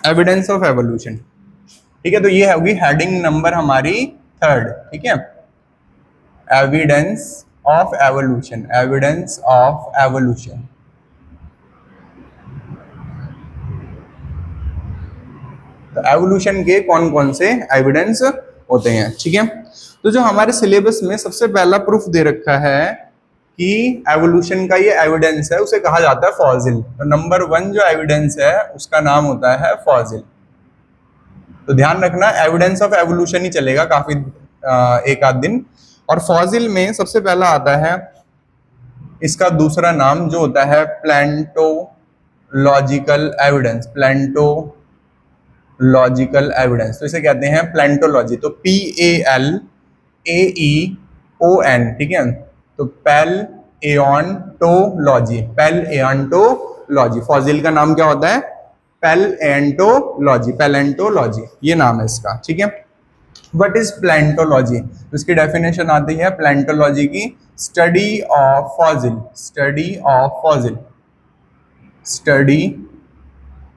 Evidence of evolution. ठीक है, तो ये होगी हेडिंग नंबर हमारी 3rd। ठीक है, evidence of evolution, evidence of evolution. तो एवोल्यूशन के कौन कौन से एविडेंस होते हैं। ठीक है, तो जो हमारे सिलेबस में सबसे पहला प्रूफ दे रखा है कि एवोल्यूशन का ये एविडेंस है, उसे कहा जाता है फॉसिल। तो नंबर 1 जो एविडेंस है उसका नाम होता है फॉसिल। तो ध्यान रखना, एविडेंस ऑफ एवोल्यूशन ही चलेगा काफी एक आध दिन। और फॉसिल में सबसे पहला आता है, इसका दूसरा नाम जो होता है प्लेंटोलॉजिकल एविडेंस, प्लेंटोलॉजिकल एविडेंस। तो इसे कहते हैं प्लेंटोलॉजी। तो PALAEON। ठीक है, तो पेल एओनटोलॉजी, पेल एओनटोलॉजी। फॉसिल का नाम क्या होता है? पैलेंटोलॉजी, पैलेंटोलॉजी ये नाम है इसका। ठीक है, व्हाट इज प्लेंटोलॉजी? इसकी डेफिनेशन आती है प्लेंटोलॉजी की, study of fossil, study of fossil, study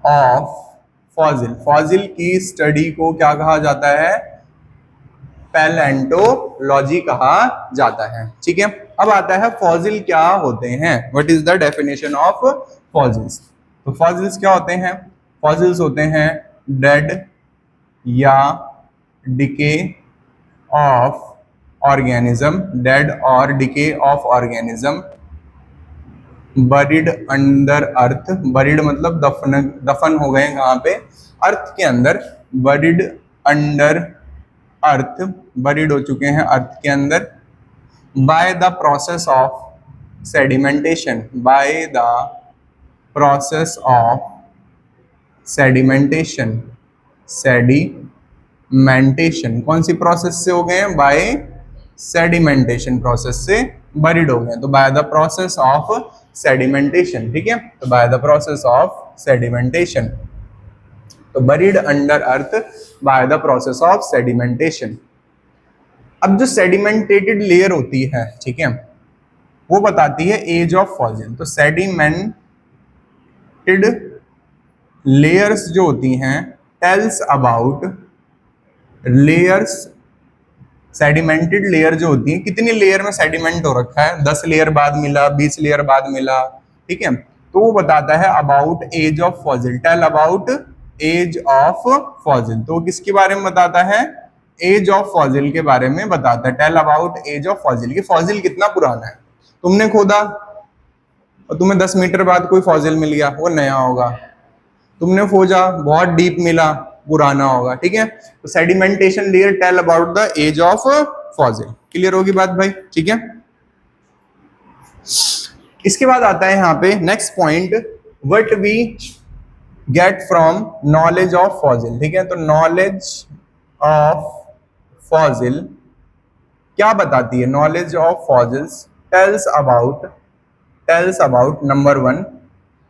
of fossil. Fossil की स्टडी को क्या कहा जाता है? पैलेंटोलॉजी कहा जाता है। ठीक है, अब आता है फॉसिल क्या होते हैं, what is the definition of fossils. तो फॉसिल्स क्या होते हैं? फॉसिल्स होते हैं डेड या डिके ऑफ ऑर्गेनिज्म, डेड और decay of organism, buried under earth, buried मतलब दफन हो गए कहाँ पे? अर्थ के अंदर, बरीड अंडर अर्थ, बरीड हो चुके हैं अर्थ के अंदर, by the process of sedimentation, by the process of sedimentation, sedimentation कौन सी प्रोसेस से हो गए हैं? बाय सेडिमेंटेशन प्रोसेस से बरीड हो गए हैं। तो by the process of sedimentation. ठीक है, तो by the process of sedimentation, तो buried under earth by the process of sedimentation. अब जो सेडिमेंटेटेड लेयर होती है, ठीक है, वो बताती है एज ऑफ फॉसिल। तो सेडिमेंटेड लेयर्स जो होती हैं tells about layers, sedimented layer जो होती है, कितनी लेयर में सेडिमेंट हो रखा है, 10 लेयर बाद मिला, 20 लेयर बाद मिला। ठीक है, तो वो बताता है about age of fossil, tell about age of fossil. तो किसके बारे में बताता है? एज ऑफ फॉसिल के बारे में बताता है, tell about age of fossil, कि फॉसिल कितना पुराना है। तुमने खोदा और तुम्हें 10 मीटर बाद कोई फॉसिल मिल गया, वो नया होगा। तुमने खोजा, बहुत डीप मिला, पुराना होगा। ठीक है, तो sedimentation layer tell about the age of fossil. Clear होगी बात भाई? ठीक है, इसके बाद आता है यहाँ पे next point, what we get from knowledge of fossil. ठीक है, तो नॉलेज ऑफ फॉसिल क्या बताती है? Knowledge of fossils tells about number 1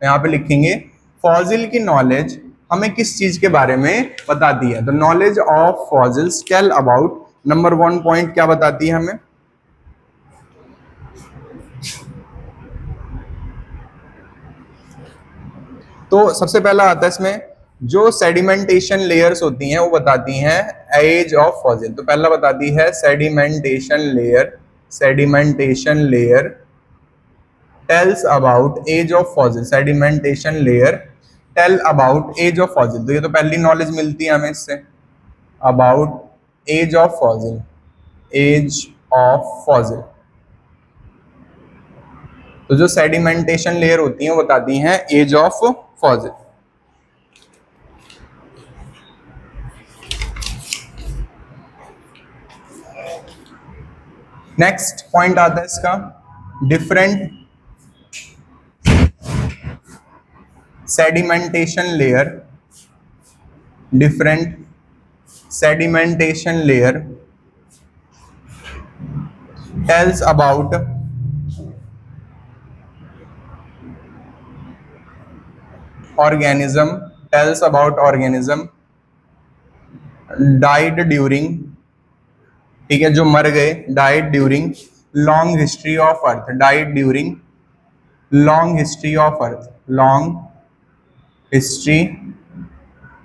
यहाँ पे लिखेंगे, फॉसिल की नॉलेज हमें किस चीज के बारे में बताती है? तो knowledge of fossils tell about number 1 point क्या बताती है हमें? तो सबसे पहला आता है इसमें, जो सेडिमेंटेशन लेयर्स होती हैं वो बताती हैं एज ऑफ फॉसिल। तो पहला बताती है sedimentation layer, sedimentation layer tells about age of fossil, sedimentation layer tell about age of fossil. तो ये तो पहली नॉलेज मिलती है हमें इससे, about age of fossil, age of fossil. तो जो सेडिमेंटेशन लेयर होती हैं वो बताती हैं age of fossil. Next point आता है इसका, different sedimentation layer, different sedimentation layer tells about organism, tells about organism died during, ठीक है, जो मर गए, died during long history of earth, died during long history of earth, long history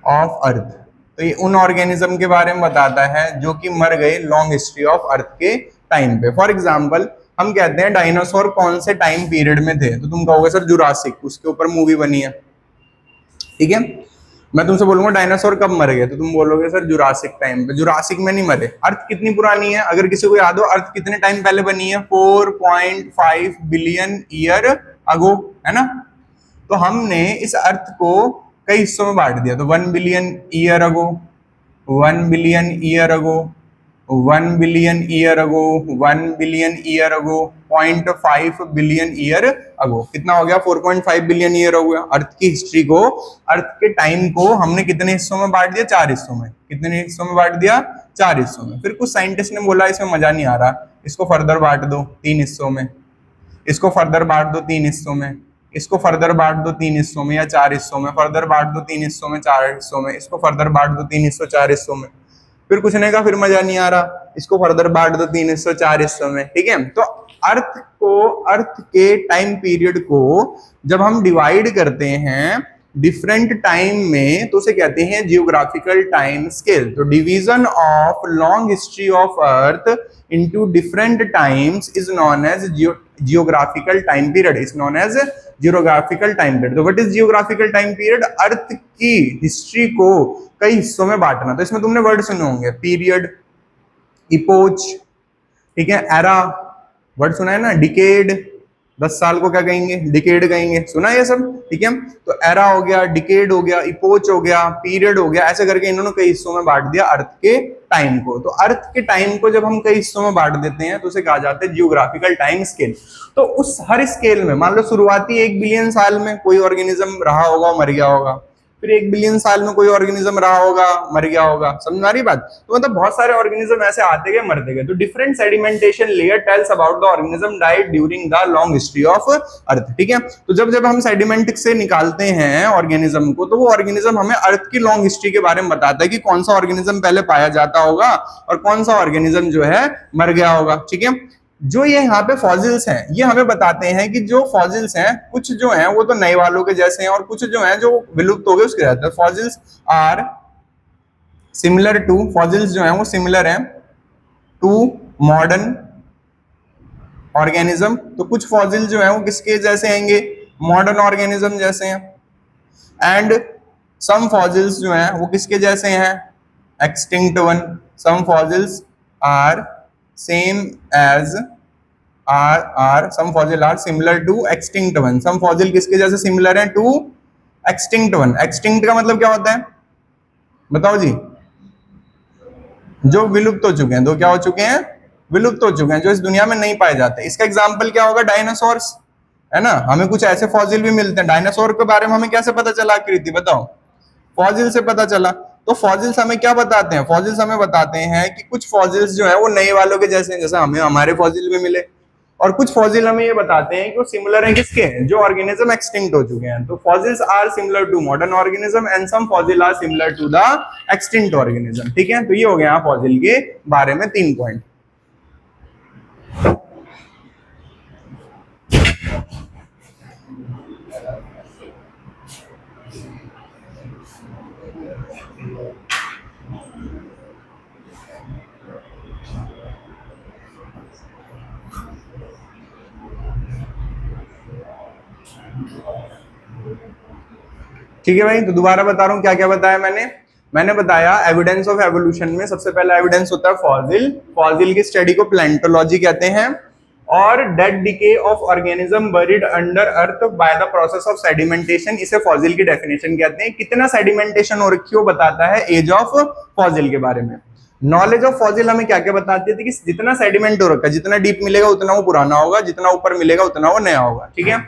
of अर्थ। तो ये उन ऑर्गेनिज्म के बारे में बताता है जो कि मर गए लॉन्ग हिस्ट्री ऑफ अर्थ के टाइम पे। फॉर एग्जाम्पल हम कहते हैं डायनासोर कौन से टाइम पीरियड में थे, तो तुम कहोगे सर जुरासिक, उसके ऊपर मूवी बनी है, ठीक है। मैं तुमसे बोलूंगा डायनासोर कब मर गए, तो तुम बोलोगे सर जुरासिक टाइम पे। जुरासिक में नहीं मरे। अर्थ कितनी पुरानी है, अगर किसी को याद हो अर्थ कितने टाइम पहले बनी है, 4.5 बिलियन ईयर अगो, है ना। तो हमने इस अर्थ को कई हिस्सों में बांट दिया, तो 1 billion year ago, 1 billion year ago, 1 billion year ago, 1 billion year ago, 0.5 billion year ago, कितना हो गया 4.5 बिलियन ईयर हो गया। अर्थ की हिस्ट्री को, अर्थ के टाइम को हमने कितने हिस्सों में बांट दिया, 4 हिस्सों में। कितने हिस्सों में बांट दिया, 4 हिस्सों में। फिर कुछ साइंटिस्ट ने बोला इसमें मजा नहीं आ रहा, इसको फर्दर बांट दो 3 हिस्सों में, इसको फर्दर बांट दो 3 हिस्सों में, इसको फर्दर बांट दो 3 हिस्सों में या 4 हिस्सों में, फर्दर बांट दो 3 हिस्सों में 4 हिस्सों में, इसको फर्दर बांट दो 3 हिस्सों 4 हिस्सों में। फिर कुछ नहीं कहा, फिर मजा नहीं आ रहा, इसको फर्दर बांट दो 3 हिस्सों 4 हिस्सों में, ठीक है। तो अर्थ को, अर्थ के टाइम पीरियड को जब हम डिवाइड करते हैं डिफरेंट टाइम में, तो उसे कहते हैं जियोग्राफिकल टाइम स्केल। तो division of long history of earth into different times is known as geographical time period, is known as geographical time period. तो what is geographical time period, earth की history को कई हिस्सों में बांटना। तो इसमें तुमने वर्ड सुने होंगे, पीरियड, इपोच, ठीक है, एरा, वर्ड सुना है ना, डिकेड, 10 साल को क्या कहेंगे, डिकेड कहेंगे, सुना है ये सब, ठीक है। तो एरा हो गया, डिकेड हो गया, इपोच हो गया, पीरियड हो गया, ऐसे करके इन्होंने कई हिस्सों में बांट दिया अर्थ के टाइम को। तो अर्थ के टाइम को जब हम कई हिस्सों में बांट देते हैं तो उसे कहा जाता है जियोग्राफिकल टाइम स्केल। तो उस हर स्केल में मान लो शुरुआती 1 बिलियन साल में कोई ऑर्गेनिज्म रहा होगा, मर गया होगा, फिर 1 बिलियन साल में कोई ऑर्गेनिज्म रहा होगा, मर गया होगा, समझ में आ रही बात। तो मतलब बहुत सारे ऑर्गेनिज्म ऐसे आते गए, मरते गए। तो different sedimentation layer tells about the organism died during the long history of अर्थ, ठीक है। तो जब जब हम सेडिमेंट से निकालते हैं ऑर्गेनिज्म को, तो वो ऑर्गेनिज्म हमें अर्थ की लॉन्ग हिस्ट्री के बारे में बताता है कि कौन सा ऑर्गेनिज्म पहले पाया जाता होगा और कौन सा ऑर्गेनिज्म जो है मर गया होगा, ठीक है। जो ये यहाँ पे फॉसिल्स हैं, ये हमें बताते हैं कि जो फॉसिल्स हैं, कुछ जो हैं वो तो नए वालों के जैसे हैं और कुछ जो हैं जो विलुप्त हो गए उसके रहते हैं। Fossils are similar to, fossils जो हैं वो सिमिलर हैं टू मॉडर्न ऑर्गेनिज्म। तो कुछ फॉसिल जो हैं वो किसके जैसे आएंगे, मॉडर्न ऑर्गेनिज्म जैसे हैं। एंड सम फॉसिल्स जो हैं वो किसके जैसे हैं, extinct one. Some fossils are same age some fossil are similar to extinct one। some fossil किसके जैसे सिमिलर हैं, टू extinct one। extinct का मतलब क्या होता है, बताओ जी, जो विलुप्त हो चुके हैं, तो क्या हो चुके हैं, विलुप्त हो चुके हैं, जो इस दुनिया में नहीं पाए जाते। इसका एग्जाम्पल क्या होगा, डायनासोर्स, है ना। हमें कुछ ऐसे फॉसिल भी मिलते हैं। डायनासोर के बारे में हमें कैसे पता चला कृति, बताओ, फॉसिल से पता चला। तो फॉसिल्स हमें क्या बताते हैं, फॉसिल्स हमें बताते हैं कि कुछ फॉसिल्स जो है वो नए वालों के जैसे हैं, जैसे हमें हमारे फॉसिल भी मिले। और कुछ फॉसिल हमें ये बताते हैं कि वो सिमिलर हैं किसके, जो ऑर्गेनिज्म एक्सटिंक्ट हो चुके हैं। तो fossils are similar to modern organism and some fossil are similar to the extinct organism, ठीक है। तो ये हो गया फॉसिल के बारे में 3 पॉइंट। ठीक है भाई, तो दोबारा बता रहा हूं क्या क्या बताया मैंने बताया एविडेंस ऑफ एवोल्यूशन में सबसे पहला एविडेंस होता है फॉसिल। फॉसिल की स्टडी को प्लेंटोलॉजी कहते हैं। और dead decay of organism buried under earth by the process of sedimentation, इसे फॉसिल की डेफिनेशन कहते हैं। कितना सेडिमेंटेशन हो रखी है वो बताता है एज ऑफ फॉसिल के बारे में। नॉलेज ऑफ फॉसिल हमें क्या क्या बताती थी कि जितना सेडिमेंट हो रखा है, जितना डीप मिलेगा उतना वो पुराना होगा, जितना ऊपर मिलेगा उतना वो नया होगा, ठीक है।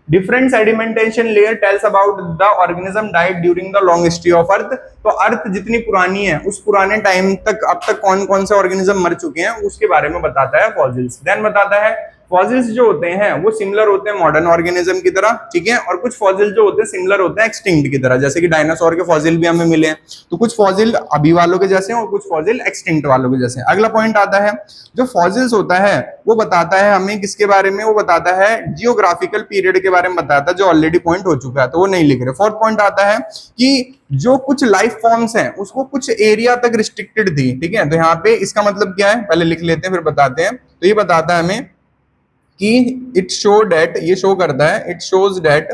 Different sedimentation layer tells about the organism died during the long history of अर्थ। तो अर्थ जितनी पुरानी है उस पुराने टाइम तक अब तक कौन कौन से ऑर्गेनिज्म मर चुके हैं उसके बारे में बताता है फॉसिल्स। देन बताता है फॉसिल्स जो होते हैं वो सिमिलर होते हैं मॉडर्न ऑर्गेनिज्म की तरह, ठीक है, और कुछ फॉसिल जो होते हैं सिमिलर होते हैं एक्सटिंक्ट की तरह, जैसे कि डायनासोर के फॉसिल भी हमें मिले हैं, तो कुछ फॉसिल अभी वालों के जैसे हैं और कुछ फॉसिल एक्सटिंक्ट वालों के जैसे हैं। अगला पॉइंट आता है, जो फॉसिल्स होता है वो बताता है हमें किसके बारे में, वो बताता है जियोग्राफिकल पीरियड के बारे में बताता है, जो ऑलरेडी पॉइंट हो चुका है तो वो नहीं लिख रहे। फोर्थ पॉइंट आता है कि जो कुछ लाइफ फॉर्म्स हैं उसको कुछ एरिया तक रिस्ट्रिक्टेड थी, ठीक है, तो यहाँ पे इसका मतलब क्या है पहले लिख लेते हैं फिर बताते हैं। तो ये बताता है हमें कि इट शो डेट, ये शो करता है, इट शोज डेट,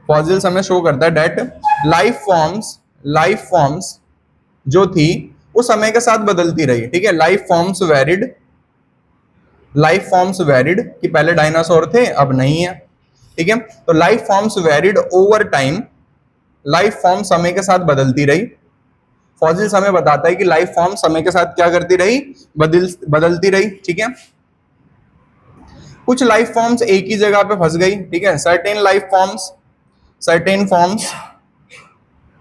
फॉसिल्स हमें शो करता है डेट लाइफ फॉर्म्स जो थी वो समय के साथ बदलती रही, ठीक है, लाइफ फॉर्म्स वेरिड कि पहले डायनासोर थे अब नहीं है, ठीक है, तो life forms varied over time, life form समय के साथ बदलती रही। फॉसिल्स हमें बताता है कि लाइफ फॉर्म समय के साथ क्या करती रही, बदलती रही, ठीक है। कुछ लाइफ फॉर्म्स एक ही जगह पे फंस गई, ठीक है,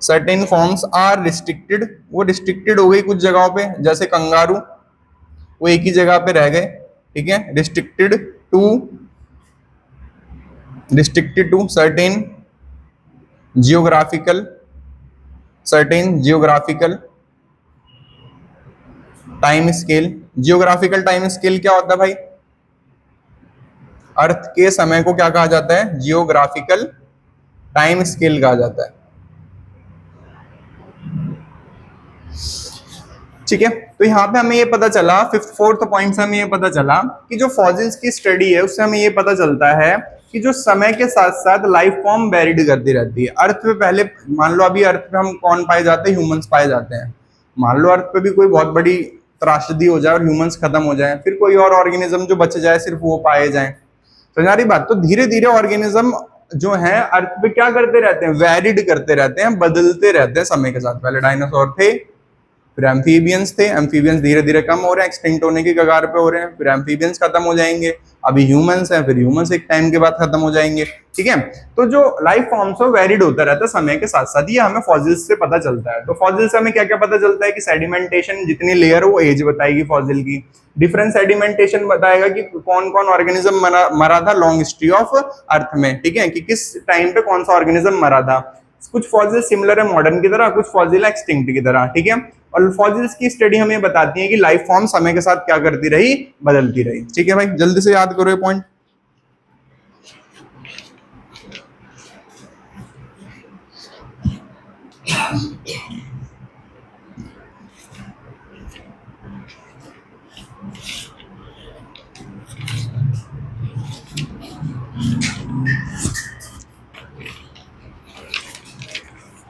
सर्टेन फॉर्म्स आर रिस्ट्रिक्टेड, वो रिस्ट्रिक्टेड हो गई कुछ जगहों पे, जैसे कंगारू वो एक ही जगह पे रह गए, ठीक है, restricted to certain geographical time scale. Geographical time scale क्या होता है भाई, अर्थ के समय को क्या कहा जाता है, जियोग्राफिकल टाइम स्केल कहा जाता है, ठीक है। तो यहाँ पे हमें ये पता चला, फोर्थ पॉइंट से हमें ये पता चला कि जो फॉसिल्स की स्टडी है उससे हमें ये पता चलता है कि जो समय के साथ साथ लाइफ फॉर्म वेरिड करती रहती है। अर्थ पे पहले मान लो अभी अर्थ पे हम कौन पाए जाते हैं, ह्यूमंस पाए जाते हैं, मान लो अर्थ पे भी कोई बहुत बड़ी त्रासदी हो जाए और ह्यूमंस खत्म हो जाए, फिर कोई और ऑर्गेनिज्म जो बच जाए सिर्फ वो पाए जाए, तो यार बात, तो धीरे धीरे ऑर्गेनिज्म जो है अर्थ पे क्या करते रहते हैं, वेरिड करते रहते हैं, बदलते रहते हैं समय के साथ। पहले डायनासोर थे, फिर एम्फीबियंस थे, एम्फीबियंस धीरे धीरे कम हो रहे हैं, एक्सटिंक्ट होने की कगार पे हो रहे हैं, फिर एम्फीबियंस खत्म हो जाएंगे, अभी ह्यूमंस हैं, फिर ह्यूमंस एक टाइम के बाद खत्म हो जाएंगे, ठीक है। तो जो लाइफ फॉर्म्स है वेरिड होता रहता है समय के साथ साथ, ये हमें फॉसिल्स से पता चलता है। तो फॉसिल्स से हमें क्या क्या पता चलता है कि सेडिमेंटेशन जितनी लेयर वो एज बताएगी फॉसिल की, डिफरेंट सेडिमेंटेशन बताएगा कि कौन कौन ऑर्गेनिज्म मरा था लॉन्ग हिस्ट्री ऑफ अर्थ में, ठीक है, कि किस टाइम पे कौन सा ऑर्गेनिज्म मरा था। कुछ फॉसिल सिमिलर है मॉडर्न की तरह, कुछ फॉसिल एक्सटिंक्ट की तरह, ठीक है। और फॉसिल्स की स्टडी हमें बताती है कि लाइफ फॉर्म समय के साथ क्या करती रही, बदलती रही, ठीक है भाई, जल्दी से याद करो ये पॉइंट।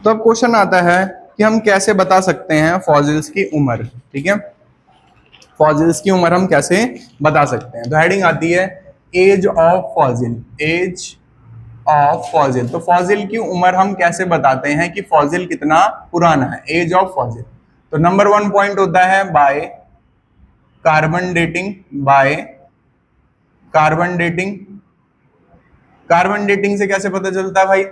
तो अब क्वेश्चन आता है कि हम कैसे बता सकते हैं फॉसिल्स की उम्र, ठीक है, फॉसिल्स की उम्र हम कैसे बता सकते हैं। तो हेडिंग आती है age of fossil, age of fossil. तो फॉसिल की उम्र हम कैसे बताते हैं कि फॉसिल कितना पुराना है, एज ऑफ फॉसिल। तो नंबर 1 पॉइंट होता है by carbon dating, by carbon dating. Carbon dating से कैसे पता चलता है भाई,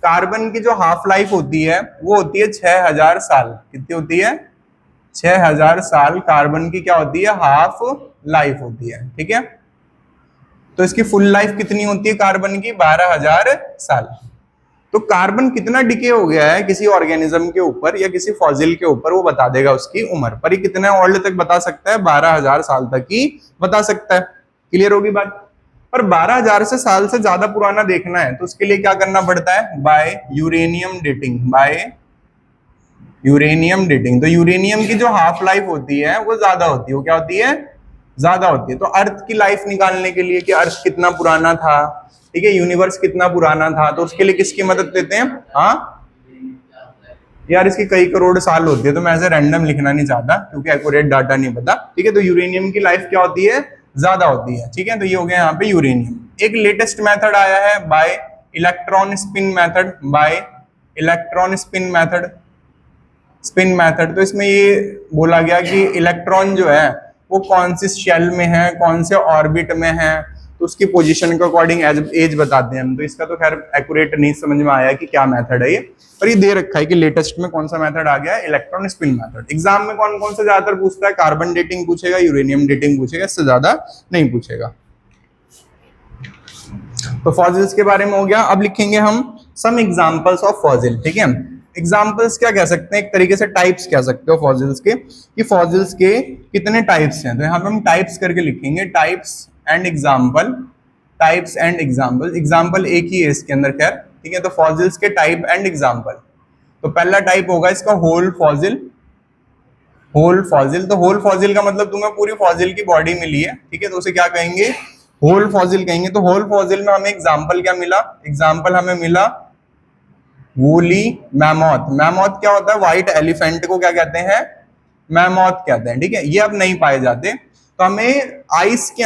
कार्बन की जो हाफ लाइफ होती है वो होती है 6000 साल, कितनी होती है, 6000 साल कार्बन की क्या होती है, हाफ लाइफ होती है, ठीक है। तो इसकी फुल लाइफ कितनी होती है कार्बन की, 12000 साल। तो कार्बन कितना डिके हो गया है किसी ऑर्गेनिज्म के ऊपर या किसी फॉसिल के ऊपर, वो बता देगा उसकी उम्र। पर ये कितने ओल्ड तक बता सकता है, 12000 साल तक ही बता सकता है। क्लियर होगी बात। पर 12000 से साल से ज्यादा पुराना देखना है तो उसके लिए क्या करना पड़ता है, by uranium dating, by uranium dating. तो यूरेनियम की जो हाफ लाइफ होती है वो ज्यादा होती है, वो क्या होती है, ज्यादा होती है। तो अर्थ की लाइफ निकालने के लिए कि अर्थ कितना पुराना था, ठीक है, यूनिवर्स कितना पुराना था, तो उसके लिए किसकी मदद लेते हैं, हाँ यार इसकी कई करोड़ साल होती है, तो मैं ऐसे रैंडम लिखना नहीं चाहता क्योंकि एक्यूरेट डाटा नहीं पता, ठीक है। तो यूरेनियम की लाइफ क्या होती है, ज्यादा होती है, ठीक है। तो ये हो गया यहाँ पे यूरेनियम। एक लेटेस्ट मेथड आया है bye electron spin method, bye electron spin method. तो इसमें ये बोला गया कि इलेक्ट्रॉन जो है वो कौन सी शेल में है, कौन से ऑर्बिट में है, तो उसकी पोजीशन के अकॉर्डिंग एज बताते हैं हम। तो इसका तो खैर एक्यूरेट नहीं समझ में आया कि क्या मेथड है ये, पर ये दे रखा है कि लेटेस्ट में कौन सा मेथड आ गया है, इलेक्ट्रॉन स्पिन मेथड। एग्जाम में कौन कौन से ज्यादातर पूछता है, कार्बन डेटिंग पूछेगा, यूरेनियम डेटिंग पूछेगा, इससे ज्यादा नहीं पूछेगा। तो फॉसिल्स के बारे में हो गया। अब लिखेंगे हम सम एग्जांपल्स ऑफ फॉसिल, ठीक है। एग्जांपल्स क्या कह सकते हैं, एक तरीके से टाइप्स कह सकते हो फॉसिल्स के, कि फॉसिल्स के कितने टाइप्स हैं। तो यहाँ पे हम टाइप्स करके लिखेंगे, types and example, types and example. Example एक ही है इसके अंदर, खैर ठीक है। तो फॉसिल्स के टाइप एंड एग्जांपल, तो पहला टाइप होगा इसका होल फॉसिल। होल फॉसिल, तो होल फॉसिल का मतलब तुम्हें पूरी फॉसिल की बॉडी मिली है, ठीक है, तो उसे क्या कहेंगे, होल फॉसिल कहेंगे। तो होल फॉसिल में हमें एग्जांपल क्या मिला, एग्जांपल हमें मिला वूली मैमोथ। मैमोथ क्या होता है, व्हाइट एलिफेंट को क्या कहते हैं, मैमोथ कहते हैं, ठीक है। ये अब नहीं पाए जाते, तो हमें आइस के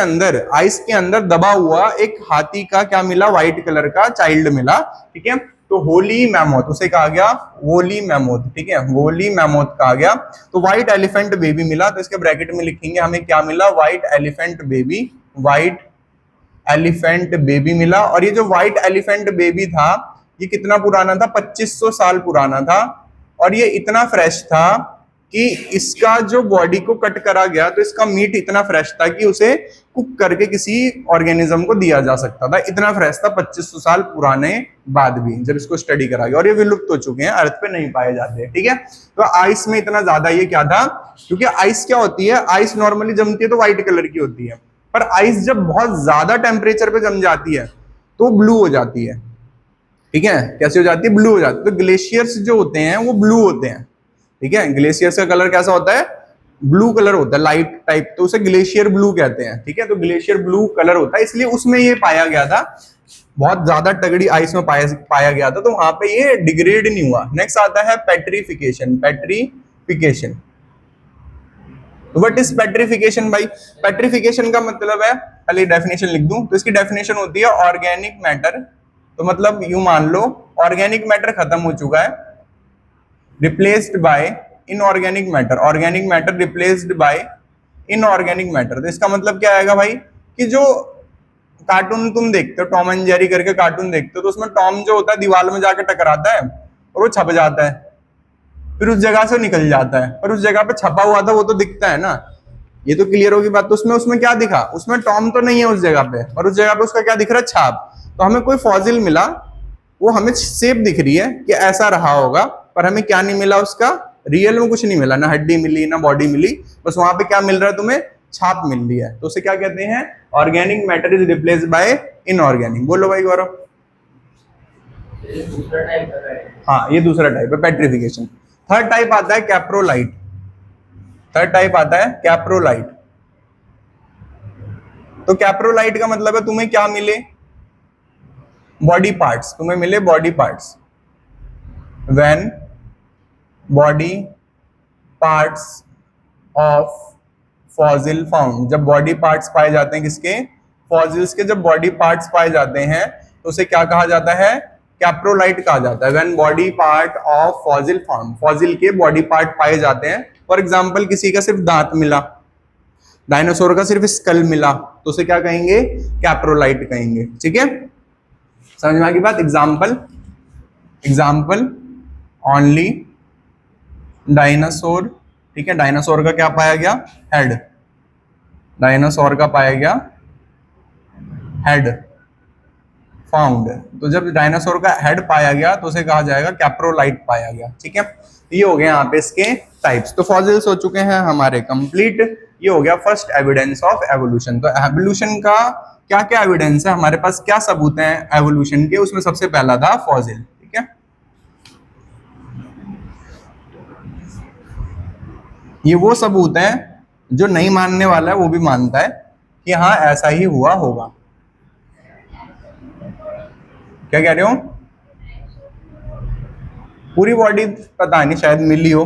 अंदर दबा हुआ एक हाथी का क्या मिला, व्हाइट कलर का चाइल्ड मिला, ठीक है। तो होली मैमोथ उसे कहा गया, वोली मैमोथ, ठीक है, वोली मैमोथ कहा गया। तो व्हाइट एलिफेंट बेबी मिला, तो इसके ब्रैकेट में लिखेंगे हमें क्या मिला, white elephant baby, white elephant baby मिला। और ये जो व्हाइट एलिफेंट बेबी था, ये कितना पुराना था, 2500 साल पुराना था। और ये इतना फ्रेश था कि इसका जो बॉडी को कट करा गया, तो इसका मीट इतना फ्रेश था कि उसे कुक करके किसी ऑर्गेनिज्म को दिया जा सकता था। इतना फ्रेश था 2500 साल पुराने बाद भी, जब इसको स्टडी करा गया। और ये विलुप्त हो चुके हैं, अर्थ पे नहीं पाए जाते, ठीक है। तो आइस में इतना ज्यादा ये क्या था, क्योंकि आइस क्या होती है, आइस नॉर्मली जमती है तो व्हाइट कलर की होती है, पर आइस जब बहुत ज्यादा टेम्परेचर पे जम जाती है तो ब्लू हो जाती है, ठीक है। कैसे हो जाती है, ब्लू हो जाती है। तो ग्लेशियर्स जो होते हैं वो ब्लू होते हैं, ठीक है। ग्लेशियर्स का कलर कैसा होता है, ब्लू कलर होता है, लाइट टाइप, तो उसे ग्लेशियर ब्लू कहते हैं, ठीक है। तो ग्लेशियर ब्लू कलर होता है, इसलिए उसमें ये पाया गया था, बहुत ज्यादा तगड़ी आइस में पाया गया था, तो वहां पे ये डिग्रेड नहीं हुआ। नेक्स्ट आता है petrification. Petrification, what is petrification भाई, पेट्रिफिकेशन का मतलब है, पहले डेफिनेशन लिख दूं, तो इसकी डेफिनेशन होती है ऑर्गेनिक मैटर। तो मतलब यूं मान लो, ऑर्गेनिक मैटर खत्म हो चुका है, replaced by inorganic matter, organic matter replaced by inorganic matter. तो इसका मतलब क्या आएगा भाई, कि जो कार्टून तुम देखते हो, टॉम एंड जेरी करके कार्टून देखते हो, तो उसमें टॉम जो होता है दीवार में जाकर टकराता है और वो छप जाता है, फिर उस जगह से निकल जाता है, पर उस जगह पे छपा हुआ था वो तो दिखता है ना, ये तो क्लियर होगी बात। तो उसमें क्या दिखा, उसमें टॉम तो नहीं है उस जगह पे, और उस जगह पे उसका क्या दिख रहा है, छाप। तो हमें कोई फॉसिल मिला, वो हमें शेप दिख रही है कि ऐसा रहा होगा, पर हमें क्या नहीं मिला, उसका रियल में कुछ नहीं मिला, ना हड्डी मिली ना बॉडी मिली, बस वहां पे क्या मिल रहा है तुम्हें, छाप मिल रही है। तो उसे क्या कहते हैं, organic matter is replaced by inorganic. बोलो भाई गौरव। हाँ, ये दूसरा टाइप है पेट्रिफिकेशन। थर्ड टाइप आता है कैप्रोलाइट। थर्ड टाइप आता है कैप्रोलाइट। तो कैप्रोलाइट का मतलब है तुम्हें क्या मिले, बॉडी पार्ट्स, तुम्हें मिले body parts. When body parts of fossil found, जब बॉडी पार्ट्स पाए जाते हैं किसके, फॉसिल्स के, जब बॉडी पार्ट्स पाए जाते हैं तो उसे क्या कहा जाता है, कैप्रोलाइट कहा जाता है। When body part of fossil found, fossil के बॉडी पार्ट पाए जाते हैं। फॉर एग्जांपल किसी का सिर्फ दांत मिला, डायनासोर का सिर्फ स्कल मिला, तो उसे क्या कहेंगे, कैप्रोलाइट कहेंगे, ठीक है। समझ में आ गई बात। एग्जाम्पल, एग्जाम्पल ओनली डायनासोर, ठीक है। डायनासोर का क्या पाया गया, हेड, डायनासोर का पाया गया हेड फाउंड। तो जब डायनासोर का हेड पाया गया तो उसे कहा जाएगा कैप्रोलाइट पाया गया, ठीक है। ये हो गए यहाँ पे इसके टाइप्स। तो फॉसिल्स हो चुके हैं हमारे कंप्लीट। ये हो गया फर्स्ट एविडेंस ऑफ एवोल्यूशन। तो एवोल्यूशन का क्या क्या एविडेंस है हमारे पास, क्या सबूत हैं एवोल्यूशन के, उसमें सबसे पहला था फॉसिल, ठीक है। ये वो सबूत है जो नहीं मानने वाला है वो भी मानता है कि हाँ ऐसा ही हुआ होगा। क्या कह रहे हो, पूरी बॉडी पता नहीं, शायद मिली हो,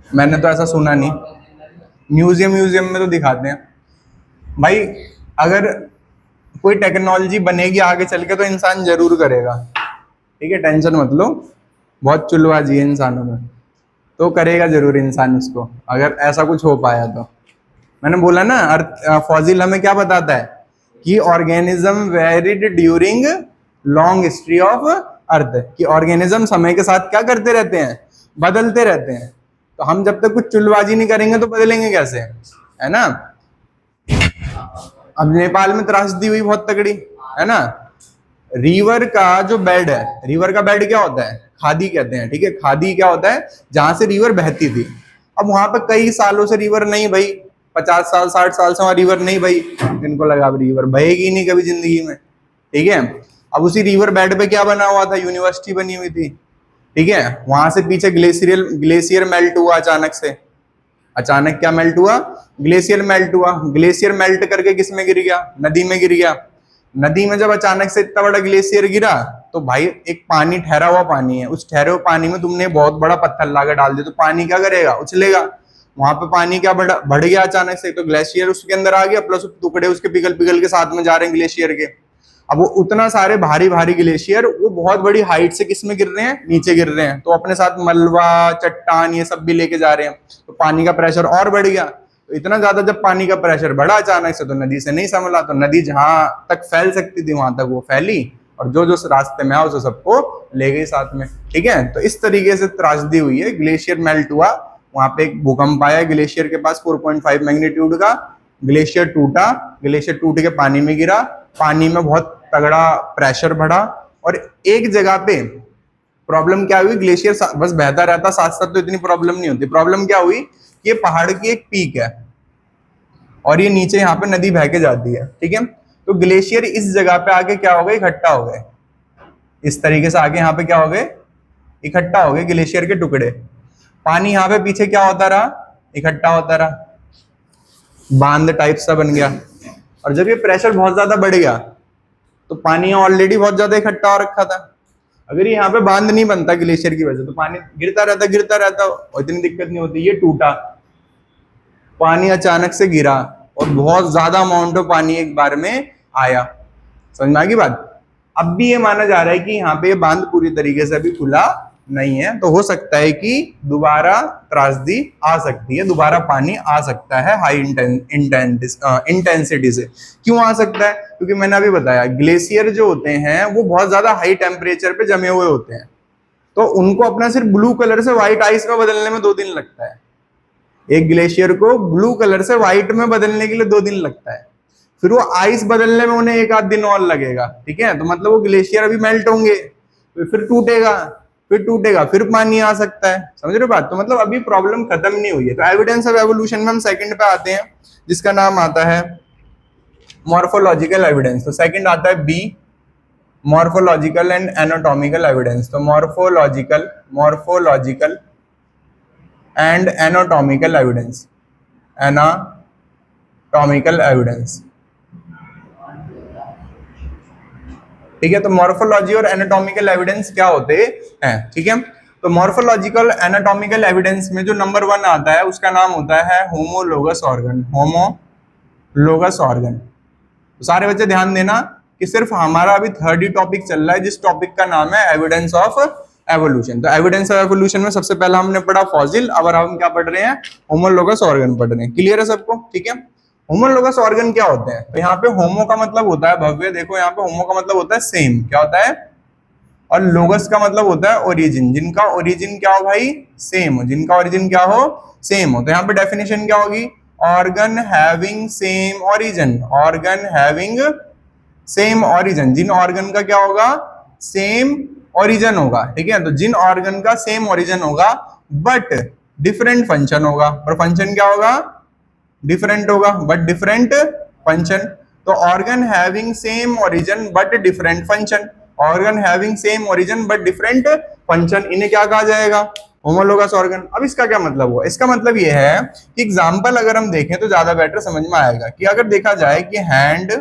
मैंने तो ऐसा सुना नहीं। म्यूजियम में तो दिखाते हैं भाई। अगर कोई टेक्नोलॉजी बनेगी आगे चल के तो इंसान जरूर करेगा, ठीक है, टेंशन मत लो, बहुत चुलबाजी है इंसानों में, तो करेगा जरूर इंसान उसको, अगर ऐसा कुछ हो पाया तो। मैंने बोला ना, फॉसिल हमें क्या बताता है कि organism varied during long history of अर्थ, कि ऑर्गेनिज्म समय के साथ क्या करते रहते हैं, बदलते रहते हैं। तो हम जब तक कुछ चुलबाजी नहीं करेंगे तो बदलेंगे कैसे, है ना। अब नेपाल में त्रासदी हुई बहुत तगड़ी, है ना, रिवर का जो बेड है, रिवर का बेड क्या होता है, खादी कहते हैं, ठीक है। खादी क्या होता है, जहां से रिवर बहती थी। अब वहां पे कई सालों से रिवर नहीं भाई, 50 साल 60 साल से वहां रिवर नहीं भाई, इनको लगा अब रिवर बहेगी नहीं कभी जिंदगी में, ठीक है। अब उसी रिवर बेड पे क्या बना हुआ था, यूनिवर्सिटी बनी हुई थी, ठीक है। वहां से पीछे ग्लेशियर मेल्ट हुआ अचानक से। अचानक क्या मेल्ट हुआ, ग्लेशियर मेल्ट हुआ। ग्लेशियर मेल्ट करके किस में गिर गया, नदी में गिर गया। नदी में जब अचानक से इतना बड़ा ग्लेशियर गिरा तो भाई एक पानी, ठहरा हुआ पानी है, उस ठहरे हुए पानी में तुमने बहुत बड़ा पत्थर लाकर डाल दिया तो पानी क्या करेगा, उछलेगा। वहां पे पानी क्या बढ़ गया अचानक से, तो ग्लेशियर उसके अंदर आ गया, प्लस टुकड़े उसके पिघल पिघल के साथ में जा रहे हैं ग्लेशियर के। अब वो उतना सारे भारी भारी ग्लेशियर वो बहुत बड़ी हाइट से किस में गिर रहे हैं, नीचे गिर रहे हैं, तो अपने साथ मलबा चट्टान ये सब भी लेके जा रहे हैं, तो पानी का प्रेशर और बढ़ गया। तो इतना ज्यादा जब पानी का प्रेशर बढ़ा अचानक से, तो नदी से नहीं संभला, तो नदी जहां तक फैल सकती थी वहां तक वो फैली, और जो जो रास्ते में आया उसे सबको ले गई साथ में, ठीक है। तो इस तरीके से त्रासदी हुई है, ग्लेशियर मेल्ट हुआ, वहां पे एक भूकंप आया ग्लेशियर के पास 4.5 मैग्नीट्यूड का, ग्लेशियर टूटा, ग्लेशियर टूट के पानी में गिरा, पानी में बहुत तगड़ा प्रेशर बढ़ा, और एक जगह पे प्रॉब्लम क्या हुई, ग्लेशियर बस बहता रहता साथ साथ तो इतनी प्रॉब्लम नहीं होती। प्रॉब्लम क्या हुई, ये पहाड़ की एक पीक है और ये नीचे यहाँ पे नदी बह के जाती है, ठीक है। तो ग्लेशियर इस जगह पे आके क्या हो गए, इकट्ठा हो गए, इस तरीके से आके यहाँ पे क्या हो गए, इकट्ठा हो गए ग्लेशियर के टुकड़े। पानी यहाँ पे पीछे क्या होता रहा, इकट्ठा होता रहा, बांध टाइप सा बन गया। और जब ये प्रेशर बहुत ज्यादा बढ़ गया तो पानी ऑलरेडी बहुत ज्यादा इकट्ठा हो रखा था, अगर यहाँ पे बांध नहीं बनता ग्लेशियर की वजह तो पानी गिरता रहता और इतनी दिक्कत नहीं होती। ये टूटा, पानी अचानक से गिरा और बहुत ज्यादा अमाउंट ऑफ पानी एक बार में आया, समझ में आ गई बात। अब भी ये माना जा रहा है कि यहाँ पे ये बांध पूरी तरीके से अभी खुला नहीं है, तो हो सकता है कि दोबारा त्रासदी आ सकती है, दोबारा पानी आ सकता है हाई इंटेंसिटी से। क्यों आ सकता है, क्योंकि मैंने अभी बताया ग्लेशियर जो होते हैं वो बहुत ज्यादा हाई टेम्परेचर पे जमे हुए होते हैं, तो उनको अपना सिर्फ ब्लू कलर से व्हाइट आइस में बदलने में 2 दिन लगता है। एक ग्लेशियर को ब्लू कलर से व्हाइट में बदलने के लिए 2 दिन लगता है, फिर वो आइस बदलने में उन्हें 1 आध दिन और लगेगा, ठीक है। तो मतलब वो ग्लेशियर अभी मेल्ट होंगे, फिर टूटेगा, फिर पानी आ सकता है, समझ रहे हो बात। तो मतलब अभी प्रॉब्लम खत्म नहीं हुई है। तो एविडेंस ऑफ एवोल्यूशन में हम सेकंड पे आते हैं, जिसका नाम आता है मॉर्फोलॉजिकल एविडेंस। तो सेकंड आता है B, morphological and anatomical evidence. तो मॉर्फोलॉजिकल एंड एनाटॉमिकल एविडेंस, ठीक है। तो मॉर्फोलॉजी और एनाटॉमिकल एविडेंस क्या होते हैं, ठीक है। तो मॉर्फोलॉजिकल एनाटॉमिकल एविडेंस में जो नंबर 1 आता है उसका नाम होता है होमोलोगस ऑर्गन। Homologous organ. तो सारे बच्चे ध्यान देना कि सिर्फ हमारा अभी थर्ड ही टॉपिक चल रहा है, जिस टॉपिक का नाम है एविडेंस ऑफ एवोल्यूशन। तो एविडेंस ऑफ एवोल्यूशन में सबसे पहला हमने पढ़ा फॉसिल, अब हम क्या पढ़ रहे हैं, होमोलोगस ऑर्गन पढ़ रहे हैं। क्लियर है सबको, ठीक है। होमोलोगस ऑर्गन क्या होते हैं, तो यहाँ पे होमो का मतलब होता है भव्य, देखो यहाँ पे होमो का मतलब होता है सेम, क्या होता है, और लोगस का मतलब होता है ओरिजिन, जिनका ओरिजिन क्या हो भाई, सेम हो, जिनका ओरिजिन क्या हो, सेम हो। तो यहाँ पे डेफिनेशन क्या होगी, organ having same origin, organ having same origin, जिन ऑर्गन का क्या होगा, सेम ओरिजिन होगा, ठीक है। तो जिन ऑर्गन का सेम ओरिजिन होगा बट डिफरेंट फंक्शन होगा, और फंक्शन क्या होगा, डिफरेंट होगा, बट डिफरेंट फंक्शन। तो organ having same origin but different function, organ having same origin but different function, इन्हें क्या कहा जाएगा, होमोलोगस ऑर्गन। अब इसका क्या मतलब हुआ, इसका मतलब यह है कि एग्जांपल अगर हम देखें तो ज्यादा बेटर समझ में आएगा, कि अगर देखा जाए कि हैंड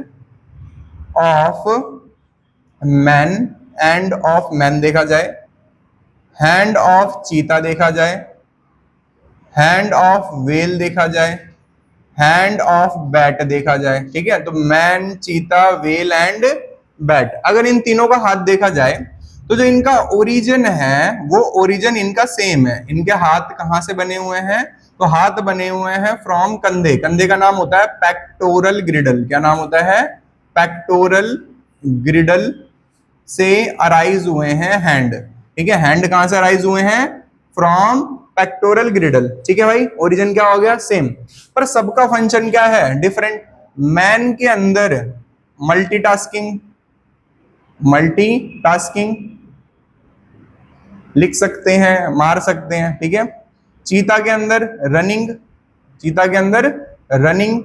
ऑफ मैन देखा जाए, हैंड ऑफ चीता देखा जाए, हैंड ऑफ वेल देखा जाए, हैंड ऑफ बैट देखा जाए, ठीक है। तो मैन, चीता, वेल एंड बैट, अगर इन तीनों का हाथ देखा जाए तो जो इनका ओरिजिन है वो ओरिजिन इनका सेम है। इनके हाथ कहां से बने हुए हैं, तो हाथ बने हुए हैं फ्रॉम कंधे, कंधे का नाम होता है पेक्टोरल ग्रिडल, क्या नाम होता है, पेक्टोरल ग्रिडल से अराइज हुए हैं हैंड, ठीक है। हैंड कहां से अराइज हुए हैं, फ्रॉम पेक्टोरल ग्रिडल, ठीक है भाई। ओरिजिन क्या हो गया, सेम, पर सबका फंक्शन क्या है, डिफरेंट। मैन के अंदर मल्टीटास्किंग, मल्टीटास्किंग लिख सकते हैं, मार सकते हैं, ठीक है। चीता के अंदर रनिंग, चीता के अंदर रनिंग,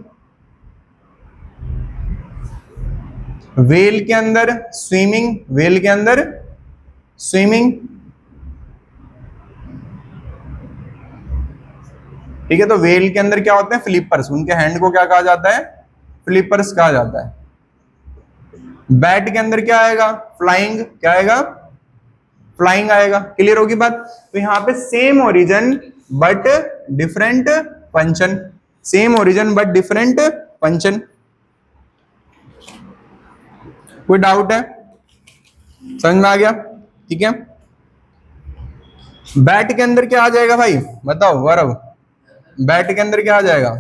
वेल के अंदर स्विमिंग, वेल के अंदर स्विमिंग, ठीक है। तो वेल के अंदर क्या होते हैं, फ्लिपर्स, उनके हैंड को क्या कहा जाता है, फ्लिपर्स कहा जाता है। बैट के अंदर क्या आएगा, फ्लाइंग, क्या आएगा, फ्लाइंग आएगा। क्लियर होगी बात। तो यहां पे same origin but different function, same origin but different function. कोई डाउट है, समझ में आ गया, ठीक है। बैट के अंदर क्या आ जाएगा भाई, बताओ वरव, बैट के अंदर क्या आ जाएगा,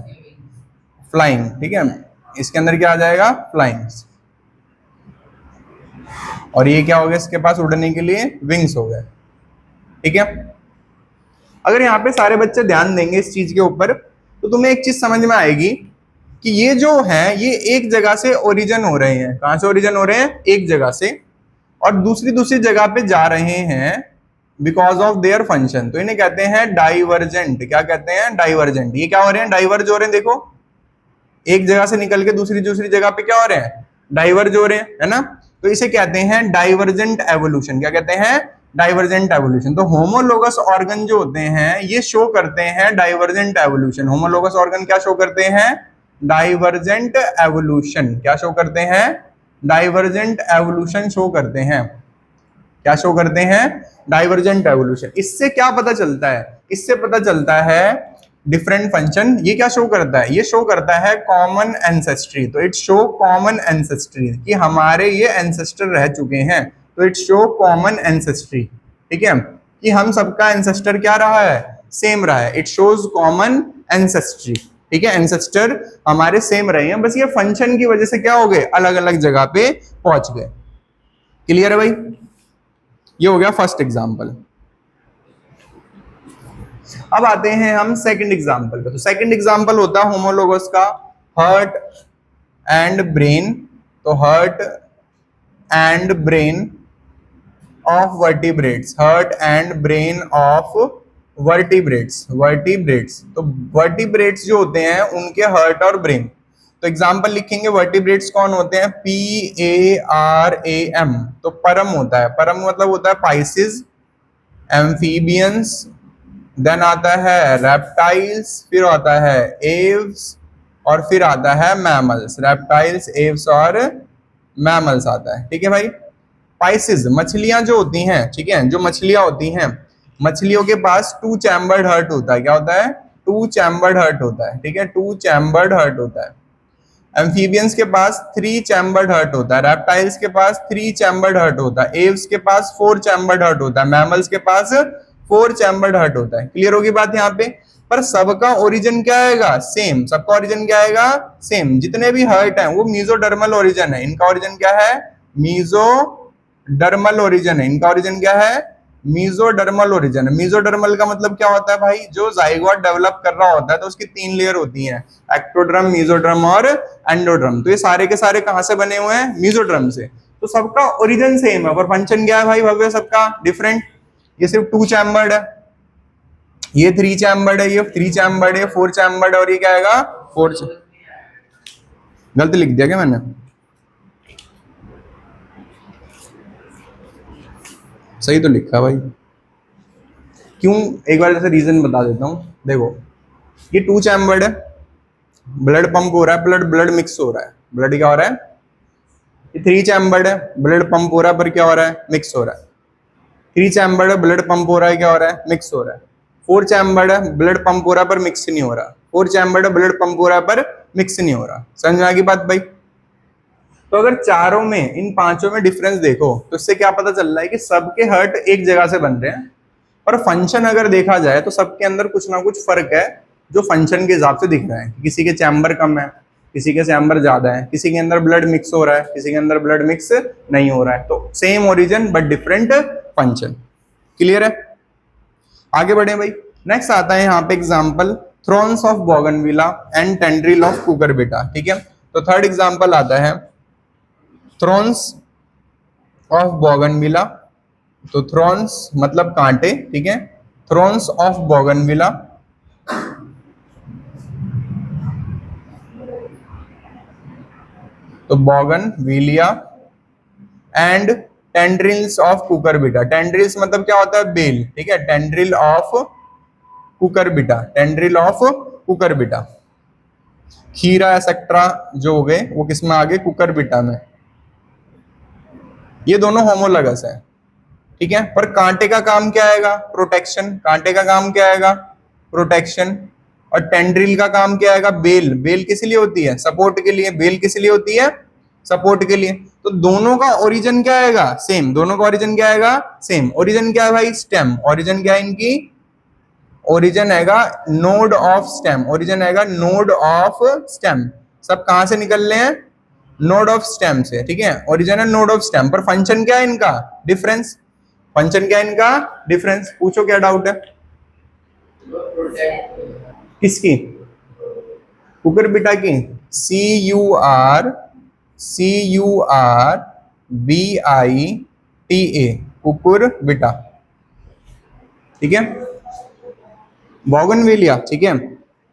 फ्लाइंग, ठीक है। इसके अंदर क्या आ जाएगा, फ्लाइंग। और ये क्या हो गया, इसके पास उड़ने के लिए विंग्स हो गए, ठीक है। अगर यहाँ पे सारे बच्चे ध्यान देंगे इस चीज के ऊपर, तो तुम्हें एक चीज समझ में आएगी कि ये जो है ये एक जगह से ओरिजिन हो रहे हैं। कहां से ओरिजिन हो रहे हैं, एक जगह से, और दूसरी दूसरी जगह पे जा रहे हैं बिकॉज ऑफ देयर फंक्शन। तो इन्हें कहते हैं डाइवर्जेंट। क्या कहते हैं, डाइवर्जेंट। ये क्या हो रहे हैं, डाइवर्ज हो रहे हैं। देखो, एक जगह से निकल के दूसरी दूसरी जगह पे क्या हो रहे हैं, डाइवर्ज हो रहे हैं, है ना। तो इसे कहते हैं डाइवर्जेंट एवोल्यूशन। क्या कहते हैं, डाइवर्जेंट एवोल्यूशन। तो होमोलोगस ऑर्गन जो होते हैं ये शो करते हैं डाइवर्जेंट एवोल्यूशन। होमोलोगस ऑर्गन क्या शो करते हैं, डाइवर्जेंट एवोल्यूशन। क्या शो करते हैं, डाइवर्जेंट एवोल्यूशन शो करते हैं। क्या शो करते हैं, डाइवर्जेंट एवोल्यूशन। इससे क्या पता चलता है, इससे पता चलता है डिफरेंट फंक्शन। ये क्या शो करता है, ये शो करता है कॉमन एंसेस्ट्री। तो इट शो कॉमन एंसेस्ट्री, कि हमारे ये एंसेस्टर रह चुके हैं। तो इट शो कॉमन एंसेस्ट्री, ठीक है, कि हम सबका एंसेस्टर क्या रहा है, सेम रहा है। इट शोज कॉमन एंसेस्ट्री, ठीक है। एंसेस्टर हमारे सेम रहे हैं, बस ये फंक्शन की वजह से क्या हो गए, अलग अलग जगह पे पहुंच गए। क्लियर है भाई। ये हो गया फर्स्ट एग्जाम्पल। अब आते हैं हम सेकंड एग्जाम्पल पे। तो सेकंड एग्जाम्पल होता है होमोलोगस का, हार्ट एंड ब्रेन। तो heart and brain of vertebrates, heart and brain of vertebrates, vertebrates. तो वर्टिब्रेट्स जो होते हैं उनके हार्ट और ब्रेन। तो एग्जाम्पल लिखेंगे, वर्टिब्रेट्स कौन होते हैं, PARAM। तो परम होता है, परम मतलब होता है पाइसिस, एम्फीबियंस, देन आता है रेप्टाइल्स, फिर आता है एव्स, और फिर आता है मैमल्स। रेप्टाइल्स, एव्स और मैमल्स आता है, ठीक है भाई। पाइसिस मछलियां जो होती हैं, ठीक है, जो मछलियां होती हैं, मछलियों के पास टू चैम्बर्ड हार्ट होता है। क्या होता है, टू चैम्बर्ड हार्ट होता है, ठीक है, टू चैम्बर्ड हार्ट होता है। एम्फीबियंस के पास थ्री चैम्बर्ड हार्ट होता है। रेप्टाइल्स के पास थ्री चैम्बर्ड हार्ट होता है। एव्स के पास फोर चैम्बर्ड हार्ट होता है। मैमल्स के पास फोर चैम्बर्ड हार्ट होता है। क्लियर होगी बात यहाँ पे। पर सबका ओरिजिन क्या आएगा, सेम। सबका ओरिजिन क्या आएगा, सेम। जितने भी हार्ट हैं वो मीजोडर्मल ओरिजिन है। इनका ओरिजिन क्या है, मीजोडर्मल ओरिजिन है। इनका ओरिजिन क्या है, मीजोडर्मल ओरिजिन है। मीजोडर्मल का मतलब क्या होता है भाई, जो जाइगोट डेवलप कर रहा होता है तो उसकी तीन लेयर होती हैं, एक्टोड्रम, मीजोड्रम और एंडोड्रम। तो ये सारे के सारे कहां से बने हुए हैं, मीजोड्रम से। तो सबका ओरिजिन सेम है, पर फंक्शन क्या है भाई भव्य, सबका डिफरेंट। ये सिर्फ टू चैम्बर्ड है, ये थ्री चैम्बर्ड है, ये थ्री चैम्बर्ड है, फोर चैम्बर्ड, और ये क्या आएगा, फोर। गलत लिख दिया क्या मैंने, सही तो लिखा भाई। क्यों, एक बार जैसे रीजन बता देता हूं। देखो, ये टू चैम्बर्ड है, ब्लड पंप हो रहा है, ब्लड ब्लड मिक्स हो रहा है, ब्लड क्या हो रहा है। ये थ्री चैम्बर्ड है, ब्लड पंप हो रहा है, पर क्या हो रहा है, मिक्स हो रहा है। थ्री चैम्बर्ड है, ब्लड पंप हो रहा है, क्या हो रहा है, मिक्स हो रहा है। फोर चैम्बर्ड है, ब्लड पंप हो रहा है पर मिक्स नहीं हो रहा। फोर चैम्बर्ड है, ब्लड पंप हो रहा है पर मिक्स नहीं हो रहा। समझ में आ गई बात भाई। तो अगर चारों में, इन पांचों में डिफरेंस देखो तो इससे क्या पता चल रहा है कि सबके हार्ट एक जगह से बन रहे हैं। और फंक्शन अगर देखा जाए तो सबके अंदर कुछ ना कुछ फर्क है जो फंक्शन के हिसाब से दिख रहा है। किसी के चैम्बर कम है, किसी के चैम्बर ज्यादा है, किसी के अंदर ब्लड मिक्स हो रहा है, किसी के अंदर ब्लड मिक्स नहीं हो रहा है। तो same origin but different function. Clear है, आगे बढ़े भाई। नेक्स्ट आता है यहाँ पे example, thorns of bougainvillea and tendril of cucurbita. ठीक है, तो थर्ड एग्जाम्पल आता है थ्रोन्स ऑफ बोगनविला, तो थ्रॉन्स मतलब कांटे, ठीक है, थ्रॉन्स ऑफ बोगनविला, तो bougainvillea, and tendrils of cucurbita. Tendrils मतलब क्या होता है, बेल, ठीक है, tendril of cucurbita, tendril of cucurbita. खीरा एक्सेट्रा जो हो गए वो किस में आ गए, कुकरबिटा में। ये दोनों होमोलगस है, ठीक है, पर कांटे का काम क्या आएगा, प्रोटेक्शन, कांटे का काम क्या आएगा, प्रोटेक्शन। और टेंड्रिल का काम क्या आएगा, बेल, बेल किस लिए होती है, सपोर्ट के लिए, बेल किस लिए होती है, सपोर्ट के लिए। तो दोनों का ओरिजिन क्या आएगा, सेम, दोनों का ओरिजिन क्या आएगा, सेम। ओरिजिन क्या है भाई, स्टेम, ओरिजिन क्या है इनकी, ओरिजिन आएगा नोड ऑफ स्टेम, ओरिजिन आएगा नोड ऑफ स्टेम। सब कहां से निकल रहे हैं, नोड ऑफ स्टेम से, ठीक है, ओरिजिन है नोड ऑफ स्टेम। पर फंक्शन क्या है इनका, डिफरेंस, फंक्शन क्या है इनका, डिफरेंस। पूछो क्या डाउट है, किसकी, कुकरबिटा की, CURBITA, कुकुरबिटा, ठीक है। बोगनवेलिया, ठीक है,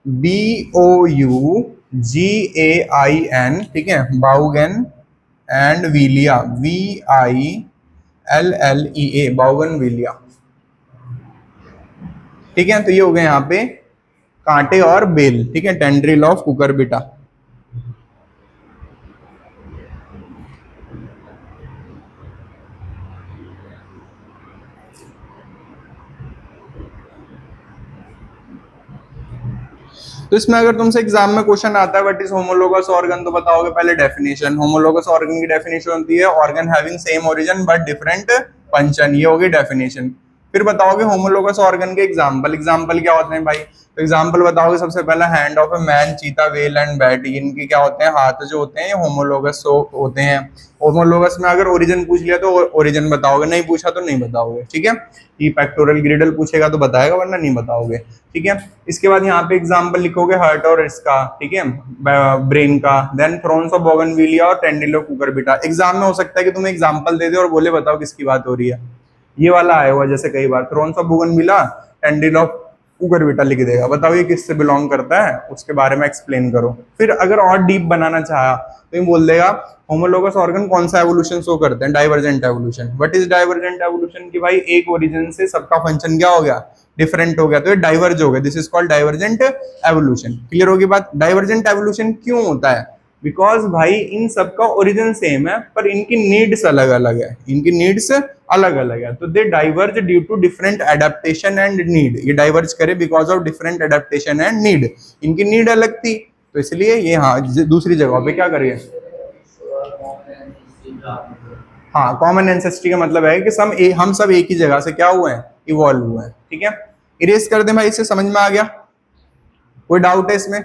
BOUGAIN, ठीक है, बाउगन, एंड विलिया, VILLEA, बाउगनविलिया, ठीक है। तो ये हो गए यहाँ पे कांटे और बेल, ठीक है, टेंड्रिल ऑफ कुकरबिटा। तो इसमें अगर तुमसे एग्जाम में क्वेश्चन आता है व्हाट इज होमोलोगस ऑर्गन, तो बताओगे पहले डेफिनेशन। होमोलोगस ऑर्गन की डेफिनेशन होती है organ having same origin but different function, ये होगी डेफिनेशन। फिर बताओगे होमोलोगस ऑर्गन के एग्जाम्पल, एग्जाम्पल क्या होते हैं भाई, तो एग्जाम्पल बताओगे सबसे पहला हैंड ऑफ ए मैन, चीता, वेल एंड बैट, इनके क्या होते हैं, हाथ जो होते हैं ये होमोलोगस होते हैं। होमोलोगस में अगर ओरिजिन पूछ लिया तो ओरिजिन बताओगे, नहीं पूछा तो नहीं बताओगे, ठीक है। ये पेक्टोरल ग्रिडल पूछेगा तो बताएगा वरना नहीं बताओगे, ठीक है। इसके बाद यहाँ पे एग्जाम्पल लिखोगे हार्ट और इसका, ठीक है, ब्रेन का, देन थ्रोन्स ऑफ बोगनविलिया और टेंड्रिल ऑफ कुकरबिटा। एग्जाम में हो सकता है कि तुम्हें एग्जाम्पल दे दे और बोले बताओ किसकी बात हो रही है, ये वाला आया हुआ जैसे कई बार, thorns of bougainvillea, tendril of cucurbita लिख देगा, बताओ ये किससे बिलोंग करता है, उसके बारे में एक्सप्लेन करो। फिर अगर और डीप बनाना चाहा तो ये बोल देगा होमोलोगस ऑर्गन कौन सा एवोल्यूशन शो करते हैं, divergent evolution. What is divergent evolution, की भाई एक ओरिजिन से सबका फंक्शन क्या हो गया, डिफरेंट हो गया, तो ये डाइवर्ज हो गया, this is called divergent evolution. Clear होगी बात। डाइवर्जेंट एवोल्यूशन क्यों होता है, बिकॉज भाई इन सबका ओरिजिन सेम है पर इनकी नीड्स अलग अलग है, इनकी नीड्स अलग अलग है, तो they diverge due to different adaptation and need. ये डाइवर्ज करे because of different adaptation and need, इनकी नीड अलग थी तो इसलिए ये हाँ दूसरी जगह पे क्या करिए, हाँ कॉमन एंसेस्ट्री का मतलब है कि हम सब एक ही जगह से क्या हुए हैं, इवॉल्व हुए हैं, ठीक है। इरेज कर दे भाई, इससे समझ में आ गया, कोई डाउट है इसमें,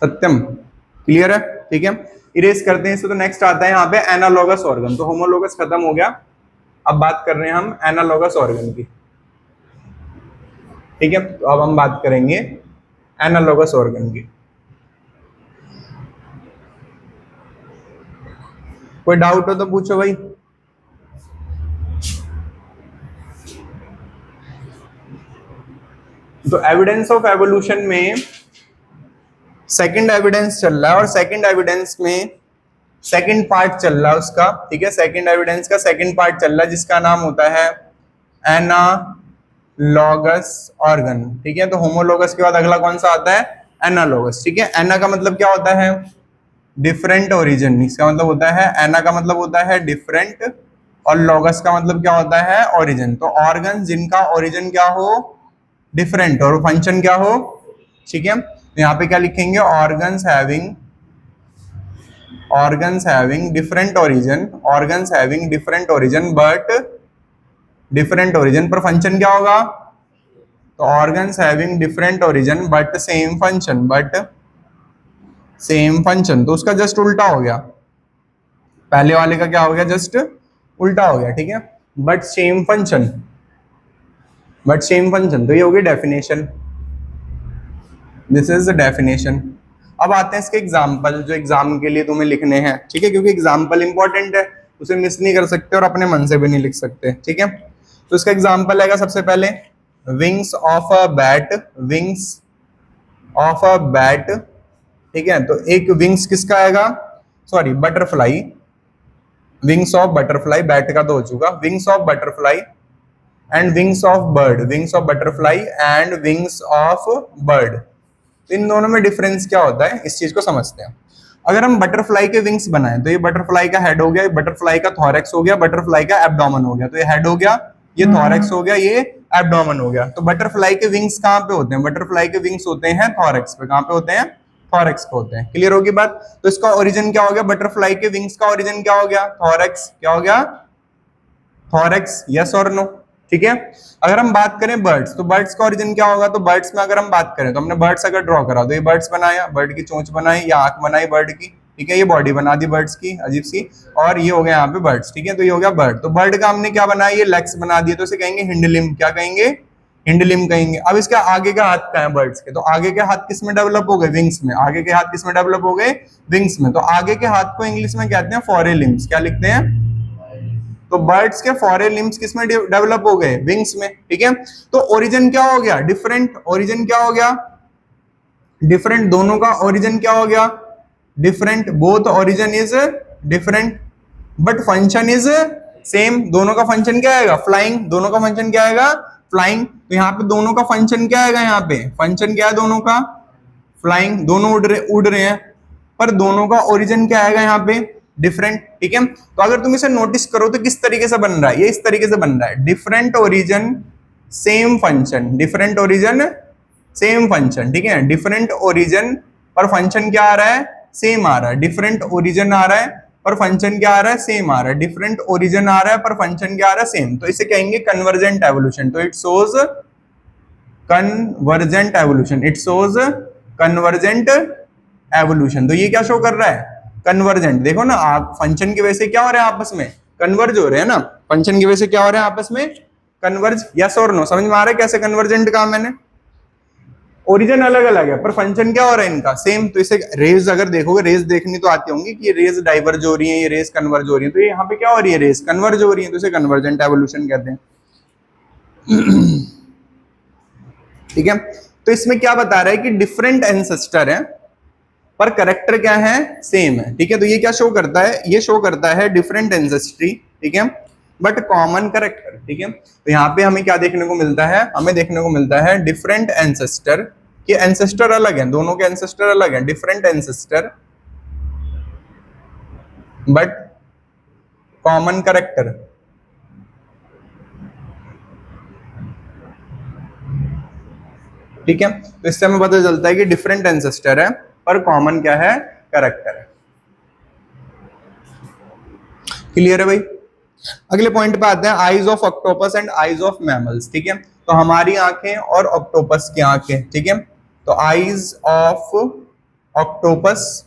सत्यम क्लियर है, ठीक है। इरेज करते हैं इससे। तो नेक्स्ट आता है यहाँ पे एनालॉगस ऑर्गन। तो होमोलोगस खत्म हो गया, अब बात कर रहे हैं हम एनालॉगस ऑर्गन की, ठीक है। तो अब हम बात करेंगे एनालॉगस ऑर्गन की। कोई डाउट हो तो पूछो भाई। तो एविडेंस ऑफ एवोल्यूशन में सेकंड एविडेंस चल रहा है और सेकंड एविडेंस में सेकंड पार्ट चल रहा है उसका, ठीक है। सेकंड एविडेंस का सेकंड पार्ट चल रहा है जिसका नाम होता है एनालॉगस ऑर्गन, ठीक है। तो होमोलोगस के बाद अगला कौन सा आता है, एनालॉगस, ठीक है। एना का मतलब क्या होता है, डिफरेंट ओरिजिन, इसका मतलब होता है, एना का मतलब होता है डिफरेंट और लॉगस का मतलब क्या होता है, ओरिजिन। तो ऑर्गन जिनका ओरिजिन क्या हो, डिफरेंट, और फंक्शन क्या हो, ठीक है। तो यहाँ पे क्या लिखेंगे, organs having different origin but different origin, पर फंक्शन क्या होगा, तो organs having different origin but same function, तो उसका जस्ट उल्टा हो गया, पहले वाले का क्या हो गया, जस्ट उल्टा हो गया, ठीक है। बट सेम फंक्शन, तो ये हो गई definition, this is the definition. अब आते हैं इसके एग्जाम्पल जो एग्जाम के लिए तुम्हें लिखने हैं, ठीक है, क्योंकि एग्जाम्पल इंपॉर्टेंट है। उसे मिस नहीं कर सकते और अपने मन से भी नहीं लिख सकते, ठीक है। तो इसका एग्जांपल आएगा सबसे पहले wings of a bat, wings of a bat, ठीक है। तो एक विंग्स किसका आएगा, sorry butterfly, wings of butterfly, bat का तो हो चुका, wings of butterfly and wings of bird, wings of butterfly and wings of bird. इन दोनों में डिफरेंस क्या होता है इस चीज को समझते हैं। अगर हम बटरफ्लाई के विंग्स बनाएं तो ये बटरफ्लाई का हेड हो गया, बटरफ्लाई का थॉरैक्स हो गया, बटरफ्लाई का एब्डोमेन हो गया। तो ये हेड हो गया, ये थॉरैक्स हो गया, ये एब्डोमेन हो गया। तो बटरफ्लाई के विंग्स कहाँ पे होते हैं, बटरफ्लाई के विंग्स होते हैं थॉरैक्स पे। कहाँ पे होते हैं, थॉरैक्स पे होते हैं। क्लियर होगी बात। तो इसका ओरिजिन क्या हो गया, बटरफ्लाई के विंग्स का ओरिजिन क्या हो गया, थॉरैक्स। क्या हो गया, थॉरैक्स, यस और नो, ठीक है। अगर हम बात करें बर्ड्स, तो बर्ड्स का ओरिजिन क्या होगा, तो बर्ड्स में अगर हम बात करें तो हमने बर्ड्स अगर ड्रॉ करा तो ये बर्ड्स बनाया, बर्ड की चोंच बनाई या आंख बनाई बर्ड की, ठीक है। ये बॉडी बना दी बर्ड्स की अजीब सी, और ये हो गया यहाँ पे बर्ड्स, ठीक है। तो ये हो गया बर्ड। तो बर्ड का हमने क्या बनाया, ये लेग्स बना दिए, तो इसे कहेंगे हिंडलिम। क्या कहेंगे, हिंडलिम कहेंगे। अब इसका आगे का हाथ क्या है बर्ड्स के, तो आगे के हाथ किस में डेवलप हो गए, विंग्स में। आगे के हाथ किस में डेवलप हो गए, विंग्स में। तो आगे के हाथ को इंग्लिश में कहते हैं फोरे लिम्स। क्या लिखते हैं, तो बर्ड्स के फोरे लिम्स किस में डेवलप हो गए, विंग्स में, ठीक है। तो ओरिजिन क्या हो गया, डिफरेंट। ओरिजिन क्या हो गया, डिफरेंट। दोनों का ओरिजिन क्या हो गया, different. Both origin is different but function is same. दोनों का फंक्शन क्या आएगा, फ्लाइंग। दोनों का फंक्शन क्या आएगा, फ्लाइंग। तो यहाँ पे दोनों का फंक्शन क्या आएगा, यहाँ पे फंक्शन क्या है दोनों का, फ्लाइंग। दोनों उड़ रहे हैं, पर दोनों का ओरिजिन क्या आएगा यहाँ पे, डिफरेंट, ठीक है। तो अगर तुम इसे नोटिस करो तो किस तरीके से बन रहा है, ये इस तरीके से बन रहा है, different origin same function, different origin same function, ठीक है। डिफरेंट ओरिजिन पर फंक्शन क्या आ रहा है, सेम आ रहा है। डिफरेंट ओरिजिन आ रहा है पर फंक्शन क्या आ रहा है, सेम आ रहा है। डिफरेंट ओरिजिन आ रहा है पर फंक्शन क्या आ रहा है, सेम। तो इसे कहेंगे कन्वर्जेंट एवोल्यूशन। तो it shows convergent evolution, it shows convergent evolution. तो ये क्या शो कर रहा है, कन्वर्जेंट। देखो ना आप, फंक्शन की वजह से क्या हो रहा है, आपस में कन्वर्ज हो रहे हैं ना। फंक्शन की वजह से क्या हो रहा है, आपस में कन्वर्ज। यस और नो, समझ में आ रहा है कैसे कन्वर्जेंट कहा मैंने। ओरिजिन अलग अलग है पर फंक्शन क्या हो रहा है इनका, सेम। तो इसे रेज अगर देखोगे, रेज देखनी तो आती होंगी कि ये रेज डाइवर्ज हो रही है, ये रेज कन्वर्ज हो रही है। तो ये यहाँ पे क्या हो रही है, रेज कन्वर्ज हो रही है, तो इसे कन्वर्जेंट एवोल्यूशन कहते हैं, ठीक है। तो इसमें क्या बता रहा है कि डिफरेंट एंसेस्टर है पर करेक्टर क्या है, सेम है, ठीक है। तो ये क्या शो करता है, ये शो करता है डिफरेंट एंसेस्ट्री, ठीक है, बट कॉमन करेक्टर, ठीक है। तो यहाँ पे हमें क्या देखने को मिलता है, हमें देखने को मिलता है डिफरेंट एंसेस्टर के एंसेस्टर अलग हैं, दोनों के एंसेस्टर अलग हैं, different ancestor but common character, ठीक है। तो इससे हमें पता चलता है कि डिफरेंट एंसेस्टर है पर कॉमन क्या है, करेक्टर है। क्लियर है भाई। अगले पॉइंट पे आते हैं, eyes of octopus and eyes of mammals, ठीक है। तो हमारी आंखें और ऑक्टोपस की आंखें, ठीक है। तो eyes of octopus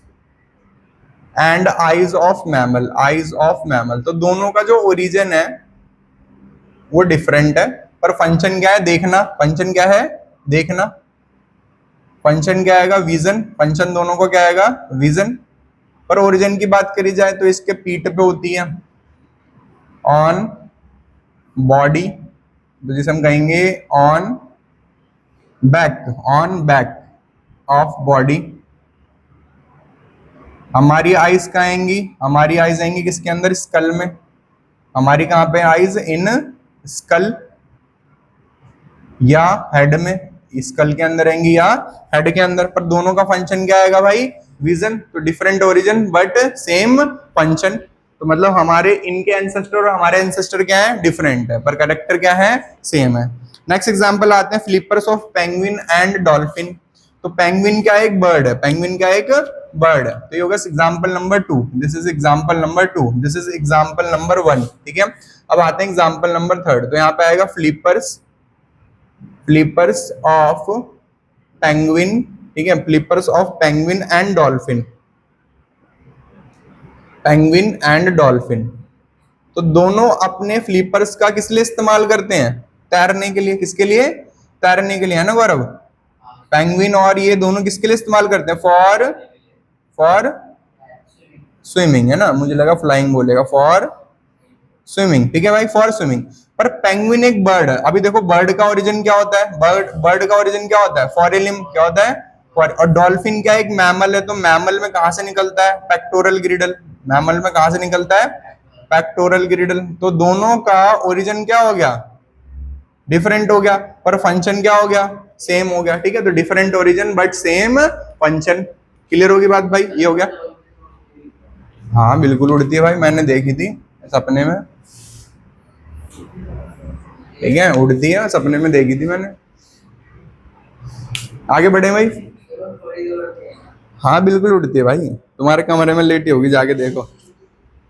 and eyes of mammal, eyes of mammal. तो दोनों का जो ओरिजिन है वो डिफरेंट है पर फंक्शन क्या है, देखना। फंक्शन क्या है, देखना। फंक्शन क्या आएगा, विजन। फंक्शन दोनों को क्या आएगा, विजन। पर ओरिजिन की बात करी जाए तो इसके पीठ पे होती है, ऑन बॉडी, तो जिसे हम कहेंगे on back, on back of body. हमारी आईज कहाँ आएंगी, हमारी आईज आएंगी किसके अंदर, स्कल में। हमारी कहाँ पे आईज, इन स्कल या हेड में, स्कल के अंदर आएंगी या हेड के अंदर। पर दोनों का फंक्शन क्या आएगा भाई, विजन। तो different origin but same function. तो मतलब हमारे इनके एंसेस्टर और हमारे एंसेस्टर क्या है, डिफरेंट है पर कैरेक्टर क्या है, सेम है। नेक्स्ट एग्जांपल आते हैं, flippers of penguin and dolphin. तो पेंगुइन क्या एक बर्ड है, पेंगुइन क्या एक बर्ड है। तो ये होगा example number 2, this is example number 2, this is example number 1, ठीक है। अब आते हैं एग्जांपल नंबर 3। तो यहाँ पे आएगा फ्लिपर्स, फ्लिपर्स ऑफ पेंगुइन, ठीक है, flippers of penguin and dolphin, penguin and dolphin. तो दोनों अपने फ्लिपर्स का किस लिए इस्तेमाल करते हैं, तैरने के लिए। किसके लिए, तैरने के लिए, है ना गौरव। पेंगुइन और ये दोनों किसके लिए इस्तेमाल करते हैं, फॉर स्विमिंग, है ना। मुझे लगा फ्लाइंग बोलेगा, फॉर स्विमिंग, ठीक है भाई, फॉर स्विमिंग। पर पेंगुइन एक बर्ड है। अभी देखो बर्ड का ओरिजिन क्या होता है, बर्ड का ओरिजिन क्या होता है, फॉर ए लिम्ब, क्या होता है फॉर। और डॉल्फिन क्या है, एक मैमल है, तो मैमल में कहां से निकलता है, पेक्टोरल ग्रिडल। मैमल में कहां से निकलता है, पेक्टोरल ग्रिडल। तो दोनों का ओरिजिन क्या हो गया, डिफरेंट हो गया, पर फंक्शन क्या हो गया, सेम हो गया, ठीक है। तो different origin but same function. Clear होगी बात भाई, ये हो गया। हाँ बिल्कुल उड़ती है भाई, मैंने देखी थी सपने में, ठीक है, उड़ती है, सपने में देखी थी मैंने। आगे बढ़े भाई। हाँ बिल्कुल उड़ती है भाई, तुम्हारे कमरे में लेटी होगी, जाके देखो,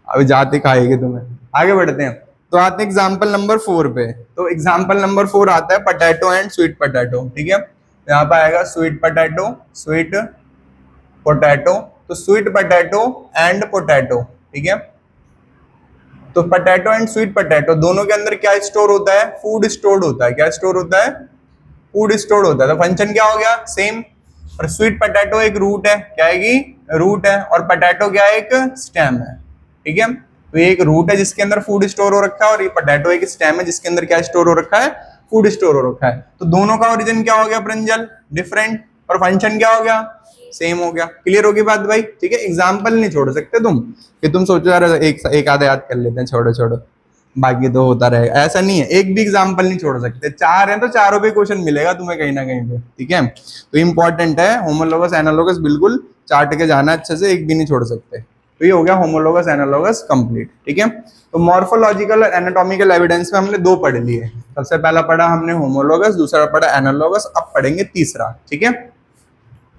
अभी जाते खाएगी तुम्हें। आगे बढ़ते हैं, तो आते हैं एग्जाम्पल नंबर 4 पे। तो एग्जाम्पल नंबर 4 आता है पटेटो एंड स्वीट पटेटो, ठीक है। यहाँ पे आएगा स्वीट पटेटो, स्वीट पोटैटो। तो स्वीट पोटैटो एंड पोटैटो, ठीक है। तो पोटैटो एंड स्वीट पोटैटो दोनों के अंदर क्या स्टोर होता है, फूड स्टोर होता है। क्या स्टोर होता है, फूड स्टोर होता है। तो फंक्शन क्या हो गया, सेम। और स्वीट पोटैटो एक रूट है, क्या है कि रूट है, और पोटैटो क्या है, एक स्टेम है, ठीक है। तो ये एक रूट है जिसके अंदर फूड स्टोर हो रखा है, और ये पोटैटो एक स्टेम है जिसके अंदर क्या स्टोर हो रखा है, फूड स्टोर हो रखा है। तो दोनों का ओरिजिन क्या हो गया प्रंजल, डिफरेंट, और फंक्शन क्या हो गया, सेम हो गया। क्लियर होगी बात भाई, ठीक है। एग्जाम्पल नहीं छोड़ सकते तुम, कि तुम सोचो यार एक आधा याद कर लेते हैं, छोड़ो छोड़ो, बाकी तो होता रहेगा, ऐसा नहीं है। एक भी एग्जाम्पल नहीं छोड़ सकते, 4 हैं तो चारों पे क्वेश्चन मिलेगा तुम्हें कहीं ना कहीं पे, ठीक है। तो इंपॉर्टेंट है, होमोलोगस एनालोगस बिल्कुल चार्ट के जाना अच्छे से, एक भी नहीं छोड़ सकते। तो ये हो गया होमोलोगस एनालोगस कंप्लीट, ठीक है। तो मॉर्फोलॉजिकल और एनाटॉमिकल एविडेंस में हमने 2 पढ़ लिए। सबसे पहला पढ़ा हमने होमोलोगस, दूसरा पढ़ा एनालोगस, अब पढ़ेंगे तीसरा, ठीक है।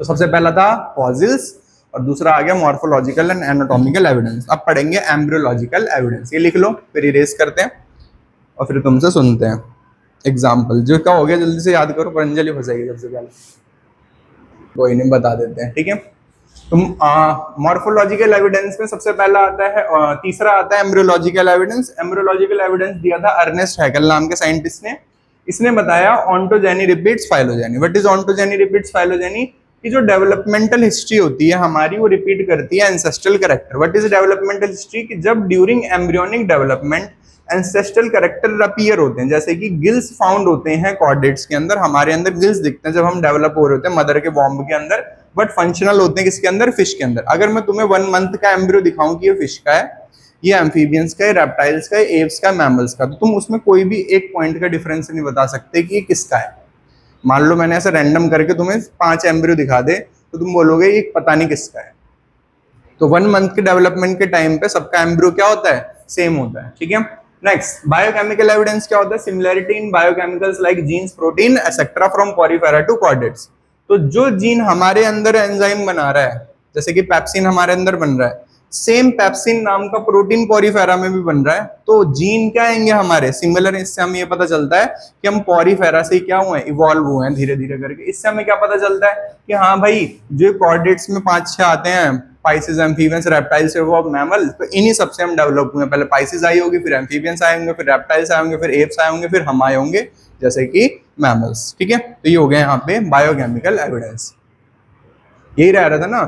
तो सबसे पहला था फॉसिल्स, और दूसरा आ गया मॉर्फोलॉजिकल एंड एनाटॉमिकल एविडेंस। अब पढ़ेंगे एम्ब्रियोलॉजिकल एविडेंस। ये लिख लो, फिर इरेज करते हैं और फिर तुमसे सुनते हैं एग्जाम्पल। जो क्या हो गया जल्दी से याद करो, पतंजलि फंसेगी सबसे पहले, कोई नहीं बता देते हैं, ठीक है। तुम मॉर्फोलॉजिकल एविडेंस में सबसे पहला आता है, तीसरा आता है एम्ब्रियोलॉजिकल एविडेंस। एम्ब्रियोलॉजिकल एविडेंस दिया था अर्नेस्ट हैकल नाम के साइंटिस्ट ने। इसने बताया ontogeny repeats phylogeny. What is ontogeny repeats phylogeny, कि जो डेवलपमेंटल हिस्ट्री होती है हमारी, वो रिपीट करती है ancestral character. What is developmental history, कि जब during embryonic development ancestral character appear होते हैं, जैसे कि गिल्स फाउंड होते हैं कॉर्डेट्स के अंदर, हमारे अंदर गिल्स दिखते हैं जब हम डेवलप हो रहे होते हैं मदर के वॉम्ब के अंदर, बट फंक्शनल होते हैं किसके अंदर, फिश के अंदर। अगर मैं तुम्हें 1 मंथ का एम्ब्रियो दिखाऊं कि ये फिश का है, ये एम्फीबियंस का है, रेप्टाइल्स का है, एव्स का, मैमल्स का, तो तुम उसमें कोई भी एक पॉइंट का डिफरेंस नहीं बता सकते कि ये किसका है। मान लो मैंने ऐसा रैंडम करके तुम्हें 5 एम्ब्रियो दिखा दे, तो तुम बोलोगे ये पता नहीं किसका है। तो 1 मंथ के डेवलपमेंट के टाइम पे सबका एम्ब्रियो क्या होता है, सेम होता है, ठीक है। नेक्स्ट बायोकेमिकल एविडेंस क्या होता है, similarity in biochemicals like genes, protein etcetera from Porifera to chordates. तो जो जीन हमारे अंदर एंजाइम बना रहा है, जैसे कि पेप्सिन हमारे अंदर बन रहा है, सेम पेप्सिन नाम का प्रोटीन पॉरीफेरा में भी बन रहा है। तो जीन क्या आएंगे हमारे सिमिलर। इससे हमें ये पता चलता है कि हम पॉरीफेरा से क्या हुए हैं, इवॉल्व हुए हैं धीरे धीरे करके। इससे हमें क्या पता चलता है कि हाँ भाई, जो कॉर्डेट्स में 5-6 आते हैं, पाइसिस, एम्फीबियंस, रेप्टाइल्स, मैमल, तो इन्हीं सबसे हम डेवलप हुए हैं। पहले पाइसिस आई होगी, फिर एम्फीबियंस आए होंगे, फिर रेप्टाइल्स आए होंगे, फिर एप्स आए होंगे, फिर हम आए होंगे जैसे कि मैमल्स, ठीक है। तो ये हो गया यहाँ पे बायोकेमिकल एविडेंस। यही रह रहा था ना,